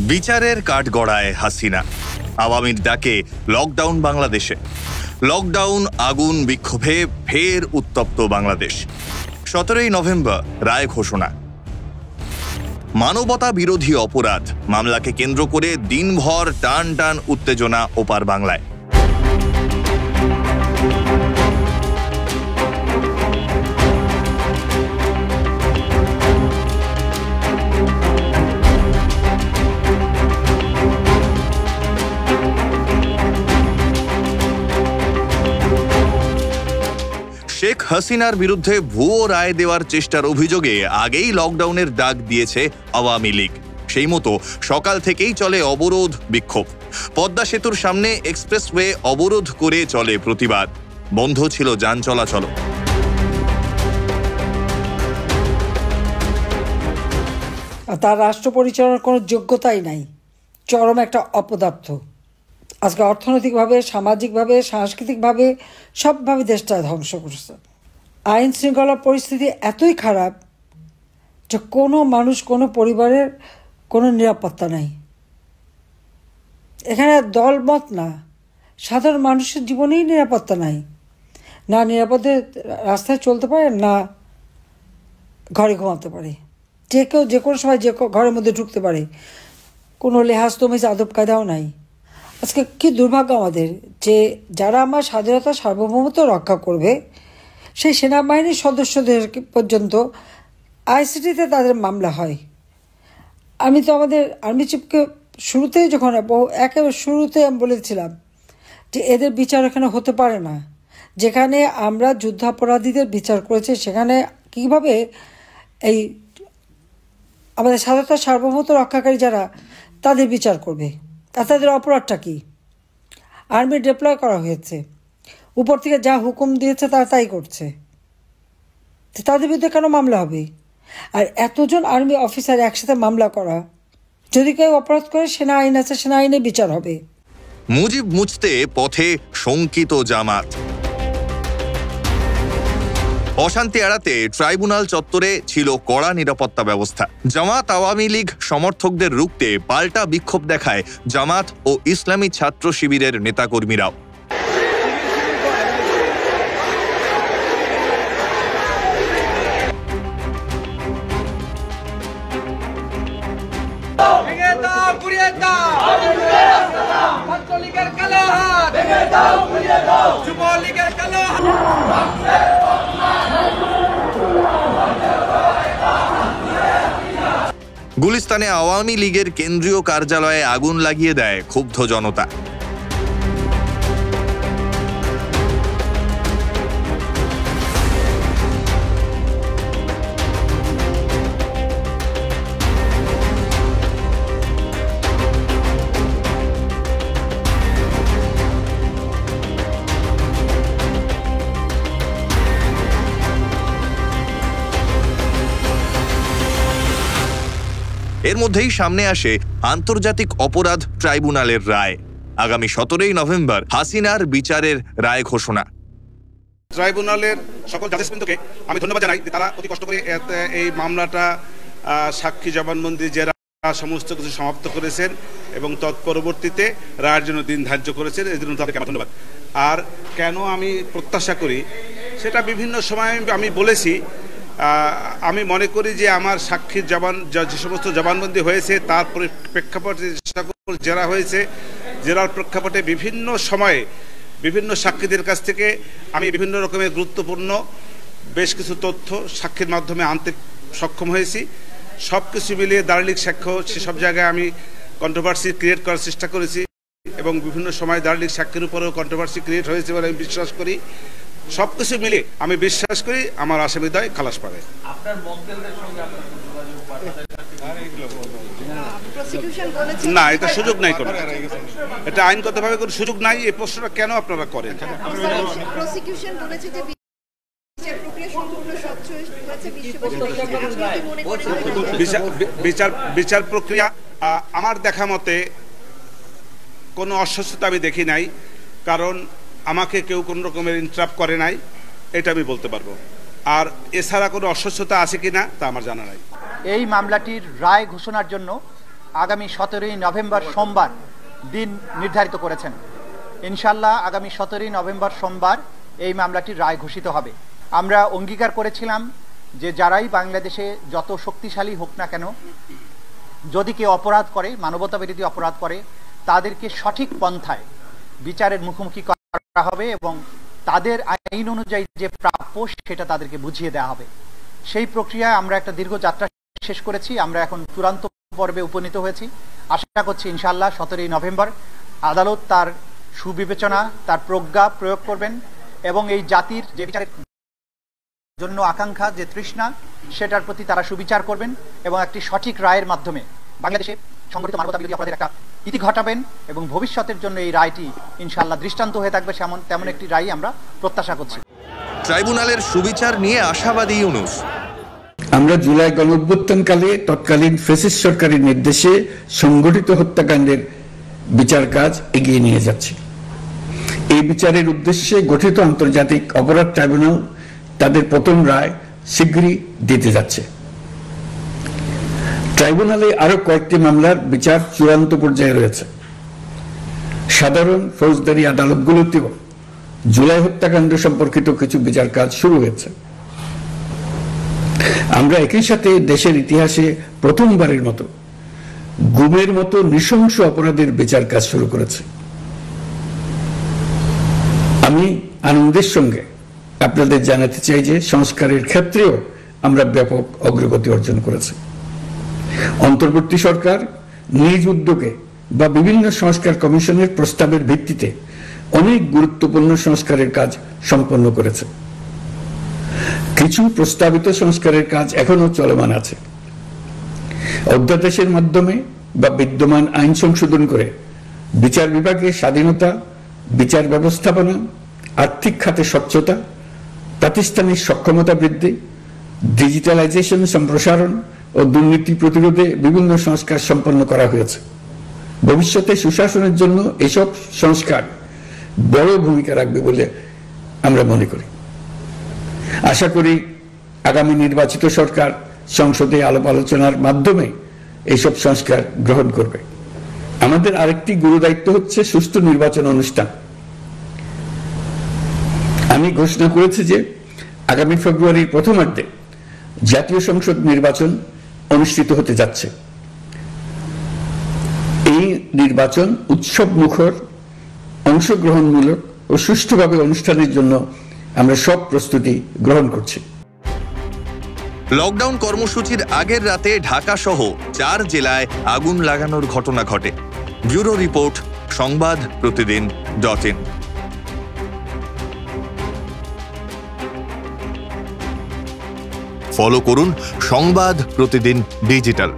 বিচারের কাঠগড়ায় হাসিনা, আওয়ামীর ডাকে লকডাউন বাংলাদেশে। লকডাউন, আগুন, বিক্ষোভে ফের উত্তপ্ত বাংলাদেশ। 17ই নভেম্বর রায় ঘোষণা। মানবতা বিরোধী অপরাধ মামলাকে কেন্দ্র করে দিনভর টান টান উত্তেজনা ওপার বাংলায়। শেখ হাসিনার বিরুদ্ধে ভুয়ো রায় দেওয়ার চেষ্টার অভিযোগে আগেই লকডাউনের ডাক দিয়েছে আওয়ামী লীগ। সেই মতো সকাল থেকেই চলে অবরোধ, বিক্ষোভ। পদ্মা সেতুর সামনে এক্সপ্রেসওয়ে অবরোধ করে চলে প্রতিবাদ। বন্ধ ছিল যান চলাচল। তার রাষ্ট্র পরিচালনার কোনো যোগ্যতাই নাই, চরম একটা অপদার্থ। আজকে অর্থনৈতিকভাবে, সামাজিকভাবে, সাংস্কৃতিকভাবে সবভাবে দেশটা ধ্বংস করছে। আইন শৃঙ্খলার পরিস্থিতি এতই খারাপ যে কোনো মানুষ, কোনো পরিবারের কোনো নিরাপত্তা নাই। এখানে দলমত না, সাধারণ মানুষের জীবনেই নিরাপত্তা নাই। না নিরাপদে রাস্তায় চলতে পারে, না ঘরে ঘুমাতে পারে। যে কেউ যে কোনো সময় যে ঘরের মধ্যে ঢুকতে পারে, কোনো লেহাজ তমিজ আদব কায়দাও নাই। আজকে কি দুর্ভাগ্য আমাদের যে যারা আমার স্বাধীনতা সার্বভৌমত্ব রক্ষা করবে সেই সেনাবাহিনীর সদস্যদের পর্যন্ত আইসিটিতে তাদের মামলা হয়। আমি তো আমাদের আর্মি চিফকে শুরুতেই যখন একেবারে শুরুতে আমি বলেছিলাম যে এদের বিচার এখানে হতে পারে না। যেখানে আমরা যুদ্ধাপরাধীদের বিচার করেছি সেখানে কিভাবে এই আমাদের স্বাধীনতা সার্বভৌমত্ব রক্ষাকারী যারা তাদের বিচার করবে? আর তাদের অপরাধটা কি? আর্মি ডিপ্লয় করা হয়েছে, উপর থেকে যা হুকুম দিয়েছে তারা তাই করছে। তাদের বিরুদ্ধে কেন মামলা হবে? আর এতজন আর্মি অফিসার একসাথে মামলা করা, যদি কেউ অপরাধ করে সেনা আইন আছে, সেনা আইনে বিচার হবে। মুজিব মুছতে পথে শঙ্কিত জামাত। অশান্তি এড়াতে ট্রাইব্যুনাল চত্বরে ছিল কড়া নিরাপত্তা ব্যবস্থা। জামাত আওয়ামী লীগ সমর্থকদের রুখতে পাল্টা বিক্ষোভ দেখায় জামাত ও ইসলামী ছাত্র শিবিরের নেতাকর্মীরাও। গুলিস্তানে আওয়ামী লীগের কেন্দ্রীয় কার্যালয়ে আগুন লাগিয়ে দেয় ক্ষুব্ধ জনতা। এর মধ্যেই সামনে আসে আন্তর্জাতিক অপরাধ ট্রাইব্যুনালের রায়। আগামী 17ই নভেম্বর হাসিনার বিচারের রায় ঘোষণা। ট্রাইব্যুনালের সকল জাজেসবৃন্দকে আমি ধন্যবাদ জানাই যে তারা অতি কষ্ট করে এই মামলাটা সাক্ষী জবানবন্দি জেরা সমস্ত কিছু সমাপ্ত করেছেন এবং তৎপরবর্তীতে রায়ের জন্য দিন ধার্য করেছেন। এই জন্য তাদেরকে আমার ধন্যবাদ। আর কেন আমি প্রত্যাশা করি সেটা বিভিন্ন সময় আমি বলেছি। আমি মনে করি যে আমার সাক্ষীর যে সমস্ত জবানবন্দি হয়েছে তার প্রেক্ষাপটে সকল জেরা হয়েছে, জেরার প্রেক্ষাপটে বিভিন্ন সময়ে বিভিন্ন সাক্ষীদের কাছ থেকে আমি বিভিন্ন রকমের গুরুত্বপূর্ণ বেশ কিছু তথ্য সাক্ষীর মাধ্যমে আনতে সক্ষম হয়েছি। সব কিছু মিলিয়ে দালিলিক সাক্ষ্য সেসব জায়গায় আমি কন্ট্রোভার্সি ক্রিয়েট করার চেষ্টা করেছি এবং বিভিন্ন সময় দালিলিক সাক্ষীর উপরেও কন্ট্রোভার্সি ক্রিয়েট হয়েছে বলে আমি বিশ্বাস করি। সবকিছু মিলে আমি বিশ্বাস করি আমার আসামিদ্বয় খালাস পাবে। না, এটা সুযোগ নাই, কোনো এটা আইনগতভাবে কোনো সুযোগ নাই। এই প্রশ্নটা কেন আপনারা করেন? বিচার প্রক্রিয়া আমার দেখা মতে কোনো অস্বচ্ছতা আমি দেখি নাই, কারণ আমাকে কেউ কোনো রকমের ইন্টারাপ্ট করে নাই, এটা আমি বলতে পারবো। আর এছাড়া কোনো অস্বচ্ছতা আছে কিনা তা আমার জানা নাই। এই মামলাটির রায় ঘোষণার জন্য আগামী 17ই নভেম্বর সোমবার দিন নির্ধারিত করেছেন। ইনশাল্লাহ আগামী 17ই নভেম্বর সোমবার এই মামলাটির রায় ঘোষিত হবে। আমরা অঙ্গীকার করেছিলাম যে যারাই বাংলাদেশে যত শক্তিশালী হোক না কেন, যদি কেউ অপরাধ করে, মানবতা বিরোধী অপরাধ করে, তাদেরকে সঠিক পন্থায় বিচারের মুখোমুখি করা হবে এবং তাদের আইন অনুযায়ী যে প্রাপ্য সেটা তাদেরকে বুঝিয়ে দেওয়া হবে। সেই প্রক্রিয়ায় আমরা একটা দীর্ঘ যাত্রা শেষ করেছি। আমরা এখন চূড়ান্ত পর্বে উপনীত হয়েছি। আশা করছি ইনশাআল্লাহ 17ই নভেম্বর আদালত তার সুবিবেচনা, তার প্রজ্ঞা প্রয়োগ করবেন এবং এই জাতির যে বিচারের জন্য আকাঙ্ক্ষা, যে তৃষ্ণা, সেটার প্রতি তারা সুবিচার করবেন এবং একটি সঠিক রায়ের মাধ্যমে বাংলাদেশে সংগঠিত মানবতা বিরোধী অপরাধের একটা ইতি ঘটাবেন এবং ভবিষ্যতের জন্য এই রায়টি ইনশাআল্লাহ দৃষ্টান্ত হয়ে থাকবে। তেমন একটি রায় আমরা প্রত্যাশা করছি। ট্রাইব্যুনালের সুবিচার নিয়ে আশাবাদী ইউনূস। আমরা জুলাই গণঅভ্যুত্থানকালে তৎকালীন ফ্যাসিস্ট সরকারের নির্দেশে সংগঠিত হত্যাকাণ্ডের বিচার কাজ এগিয়ে নিয়ে যাচ্ছি। এই বিচারের উদ্দেশ্যে গঠিত আন্তর্জাতিক অপরাধ ট্রাইব্যুনাল তাদের প্রথম রায় শীঘ্রই দিতে যাচ্ছে। ট্রাইব্যুনালে আরো কয়েকটি মামলার বিচার চূড়ান্ত পর্যায়ে রয়েছে। সাধারণ ফৌজদারি আদালতগুলোতেও জুলাই হত্যাকাণ্ড সম্পর্কিত কিছু বিচার কাজ শুরু হয়েছে। আমরা একই সাথে দেশের ইতিহাসে প্রথমবারের মতো গুমের মতো নৃশংস অপরাধের বিচার কাজ শুরু করেছে। আমি আনন্দের সঙ্গে আপনাদের জানাতে চাই যে সংস্কারের ক্ষেত্রেও আমরা ব্যাপক অগ্রগতি অর্জন করেছি। অন্তর্বর্তী সরকার নিজ উদ্যোগে বা বিভিন্ন সংস্কার কমিশনের প্রস্তাবের ভিত্তিতে অনেক গুরুত্বপূর্ণ সংস্কারের কাজ সম্পন্ন করেছে। কিছু প্রস্তাবিত সংস্কারের কাজ এখনো চলমান আছে। অধ্যাদেশের মাধ্যমে বা বিদ্যমান আইন সংশোধন করে বিচার বিভাগে স্বাধীনতা, বিচার ব্যবস্থাপনা, আর্থিক খাতে স্বচ্ছতা, প্রাতিষ্ঠানিক সক্ষমতা বৃদ্ধি, ডিজিটালাইজেশন সম্প্রসারণ ও দুর্নীতি প্রতিরোধে বিভিন্ন সংস্কার সম্পন্ন করা হয়েছে। ভবিষ্যতে সুশাসনের জন্য এসব সংস্কার বড় ভূমিকা রাখবে বলে আমরা মনে করি। আশা করি আগামী নির্বাচিত সরকার সংসদে আলাপ আলোচনার মাধ্যমে এইসব সংস্কার গ্রহণ করবে। আমাদের আরেকটি গুরু দায়িত্ব হচ্ছে সুষ্ঠু নির্বাচন অনুষ্ঠান। আমি ঘোষণা করেছি যে আগামী ফেব্রুয়ারির প্রথমার্ধে জাতীয় সংসদ নির্বাচন অনুষ্ঠিত হতে যাচ্ছে। এই নির্বাচন উৎসব মুখর, অংশগ্রহণমূলক ও সুষ্ঠুভাবে অনুষ্ঠানের জন্য আমরা সব প্রস্তুতি গ্রহণ করছি। লকডাউন কর্মসূচির আগের রাতে ঢাকা সহ 4 জেলায় আগুন লাগানোর ঘটনা ঘটে। Bureau report, সংবাদপ্রতিদিন.in। ফলো করুন সংবাদ প্রতিদিন ডিজিটাল।